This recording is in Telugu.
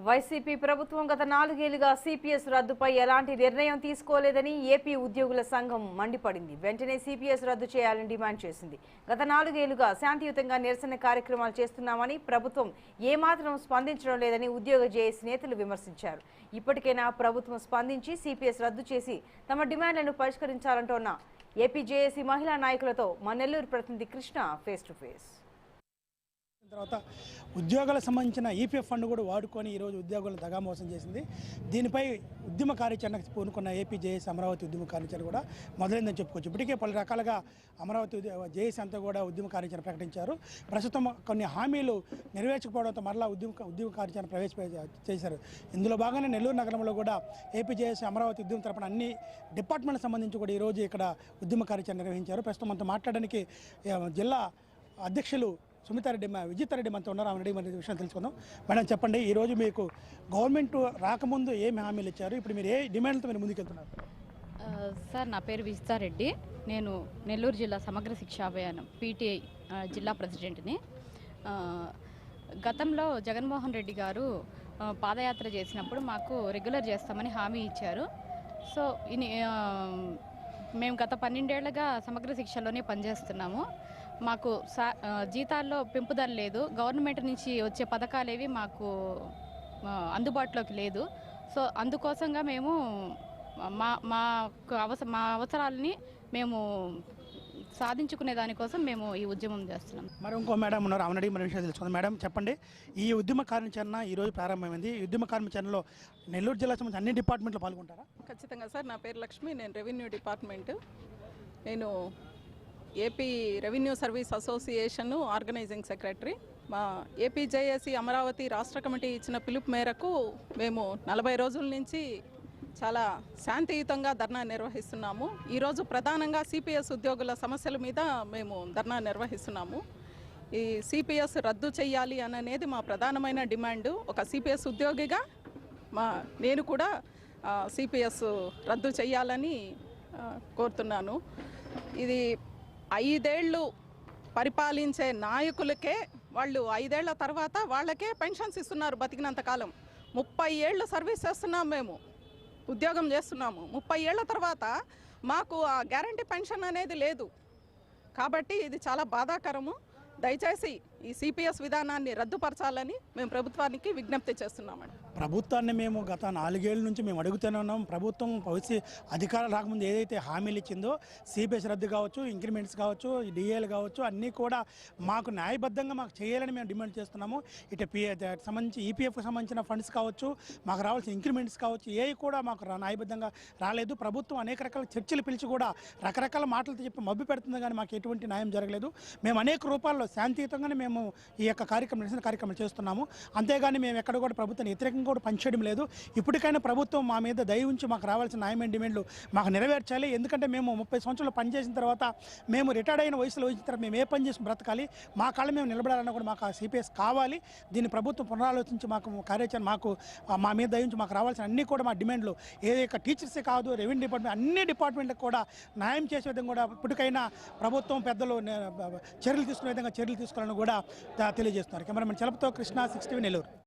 వైసీపీ ప్రభుత్వం గత 4 ఏళ్లుగా సిపిఎస్ రద్దుపై ఎలాంటి నిర్ణయం తీసుకోలేదని ఏపీ ఉద్యోగుల సంఘం మండిపడింది. వెంటనే సిపిఎస్ రద్దు చేయాలని డిమాండ్ చేసింది. గత 4 ఏళ్లుగా శాంతియుతంగా నిరసన కార్యక్రమాలు చేస్తున్నామని ప్రభుత్వం ఏమాత్రం స్పందించడం లేదని ఉద్యోగ జేఏసీ నేతలు విమర్శించారు. ఇప్పటికైనా ప్రభుత్వం స్పందించి సిపిఎస్ రద్దు చేసి తమ డిమాండ్లను పరిష్కరించాలంటోన్న ఏపీ జేఏసీ మహిళా నాయకులతో మా నెల్లూరు ప్రతినిధి కృష్ణ ఫేస్ టు ఫేస్. తర్వాత ఉద్యోగాలకు సంబంధించిన ఈపీఎఫ్ ఫండ్ కూడా వాడుకొని ఈరోజు ఉద్యోగులను దగా మోసం చేసింది. దీనిపై ఉద్యమ కార్యాచరణకు పూనుకున్న ఏపీ జేఏసీ అమరావతి ఉద్యమ కార్యాచరణ కూడా మొదలైందని చెప్పుకోవచ్చు. ఇప్పటికే పలు రకాలుగా అమరావతి జేఏసీ అంతా కూడా ఉద్యమ కార్యాచరణ ప్రకటించారు. ప్రస్తుతం కొన్ని హామీలు నెరవేర్చకపోవడంతో మరలా ఉద్యమ కార్యాచరణ చేశారు. ఇందులో భాగంగా నెల్లూరు నగరంలో కూడా ఏపీ జేఏసీ అమరావతి ఉద్యమం తరపున అన్ని డిపార్ట్మెంట్లకు సంబంధించి కూడా ఈరోజు ఇక్కడ ఉద్యమ కార్యాచరణ నిర్వహించారు. ప్రస్తుతం మనతో మాట్లాడడానికి జిల్లా అధ్యక్షులు విజితారెడ్డి మనతో ఉన్నారు. ఆమె మరి విషయం తెలుసుకుందాం. మేడం చెప్పండి, ఈరోజు మీకు గవర్నమెంట్ రాకముందు ఏమి హామీలు ఇచ్చారు, ఇప్పుడు మీరు ఏ డిమాండ్లతో మీరు ముందుకెళ్తున్నారు? సార్, నా పేరు విజితారెడ్డి. నేను నెల్లూరు జిల్లా సమగ్ర శిక్షా అభియానం పీటీఐ జిల్లా ప్రెసిడెంట్ని. గతంలో జగన్మోహన్ రెడ్డి గారు పాదయాత్ర చేసినప్పుడు మాకు రెగ్యులర్ చేస్తామని హామీ ఇచ్చారు. సో మేము గత 12 ఏళ్లుగా సమగ్ర శిక్షలోనే పనిచేస్తున్నాము. మాకు జీతాల్లో పెంపుదల లేదు. గవర్నమెంట్ నుంచి వచ్చే పథకాలు ఏవి మాకు అందుబాటులోకి లేదు. సో అందుకోసంగా మేము మా అవసరాలని మేము సాధించుకునే దానికోసం మేము ఈ ఉద్యమం చేస్తున్నాం. మరి ఇంకో మేడం ఉన్నారు, ఆమె మన విషయం తెలుసుకుందాం. మేడం చెప్పండి, ఈ ఉద్యమ కార్యాచరణ ఈరోజు ప్రారంభమైంది. ఈ ఉద్యమ కార్యాచరణలో నెల్లూరు జిల్లా సంబంధించి అన్ని డిపార్ట్మెంట్లు పాల్గొంటారా? ఖచ్చితంగా సార్. నా పేరు లక్ష్మి, నేను రెవెన్యూ డిపార్ట్మెంట్. నేను AP revenue service association organizing secretary. మా ఏపీ జేఏసీ అమరావతి రాష్ట్ర కమిటీ ఇచ్చిన పిలుపు మేరకు మేము 40 రోజుల నుంచి చాలా శాంతియుతంగా ధర్నా నిర్వహిస్తున్నాము. ఈరోజు ప్రధానంగా సిపిఎస్ ఉద్యోగుల సమస్యల మీద మేము ధర్నా నిర్వహిస్తున్నాము. ఈ సిపిఎస్ రద్దు చేయాలి అనేది మా ప్రధానమైన డిమాండ్. ఒక సిపిఎస్ ఉద్యోగిగా నేను కూడా సిపిఎస్ రద్దు చేయాలని కోరుతున్నాను. ఇది 5 ఏళ్ళు పరిపాలించే నాయకులకే వాళ్ళు 5 ఏళ్ల తర్వాత వాళ్ళకే పెన్షన్స్ ఇస్తున్నారు బతికినంత కాలం. 30 ఏళ్ళు సర్వీస్ చేస్తున్నాం, మేము ఉద్యోగం చేస్తున్నాము. 30 ఏళ్ల తర్వాత మాకు ఆ గ్యారంటీ పెన్షన్ అనేది లేదు. కాబట్టి ఇది చాలా బాధాకరము. దయచేసి ఈ సిపిఎస్ విధానాన్ని రద్దుపరచాలని మేము ప్రభుత్వానికి విజ్ఞప్తి చేస్తున్నామండి. ప్రభుత్వాన్ని మేము గత 4 ఏళ్ళ నుంచి మేము అడుగుతూనే ఉన్నాం. ప్రభుత్వం అధికారం రాకముందు ఏదైతే హామీలు ఇచ్చిందో సిపిఎస్ రద్దు కావచ్చు, ఇంక్రిమెంట్స్ కావచ్చు, డిఏలు కావచ్చు, అన్నీ కూడా మాకు న్యాయబద్ధంగా మాకు చేయాలని మేము డిమాండ్ చేస్తున్నాము. ఇటు సంబంధించి ఈపీఎఫ్కి సంబంధించిన ఫండ్స్ కావచ్చు, మాకు రావాల్సిన ఇంక్రిమెంట్స్ కావచ్చు, ఏవి కూడా మాకు న్యాయబద్ధంగా రాలేదు. ప్రభుత్వం అనేక రకాల చర్చలు పిలిచి కూడా రకరకాల మాటలతో చెప్పి మభ్య పెడుతుంది, కానీ మాకు ఎటువంటి న్యాయం జరగలేదు. మేము అనేక రూపాల్లో శాంతియుతంగానే మేము ఈ యొక్క నిరసన కార్యక్రమం చేస్తున్నాము. అంతేగాని మేము ఎక్కడ కూడా ప్రభుత్వాన్ని వ్యతిరేకంగా కూడా పనిచేయడం లేదు. ఇప్పటికైనా ప్రభుత్వం మా మీద దయ ఉంచి మాకు రావాల్సిన న్యాయమైన డిమాండ్లు మాకు నెరవేర్చాలి. ఎందుకంటే మేము 30 సంవత్సరాలు పనిచేసిన తర్వాత, మేము రిటైర్డ్ అయిన వయసులో వచ్చిన తర్వాత మేము ఏ పని చేసి బ్రతకాలి, మా కాళ్ళ మేము నిలబడాలన్నా కూడా మాకు ఆ సిపిఎస్ కావాలి. దీన్ని ప్రభుత్వం పునరాలోచించి మాకు కార్యాచరణ మా మీద దయ ఉంచి మాకు రావాల్సిన అన్నీ కూడా మా డిమాండ్లు టీచర్సే కాదు, రెవెన్యూ డిపార్ట్మెంట్ అన్ని డిపార్ట్మెంట్లకు కూడా న్యాయం చేసే విధంగా కూడా ఇప్పటికైనా ప్రభుత్వం పెద్దలు చర్యలు తీసుకునే విధంగా చర్యలు తీసుకోవాలని కూడా తెలియజేస్తున్నారు. కెమెరామెన్ చలపతో కృష్ణ, 6 టీవీ నెల్లూరు.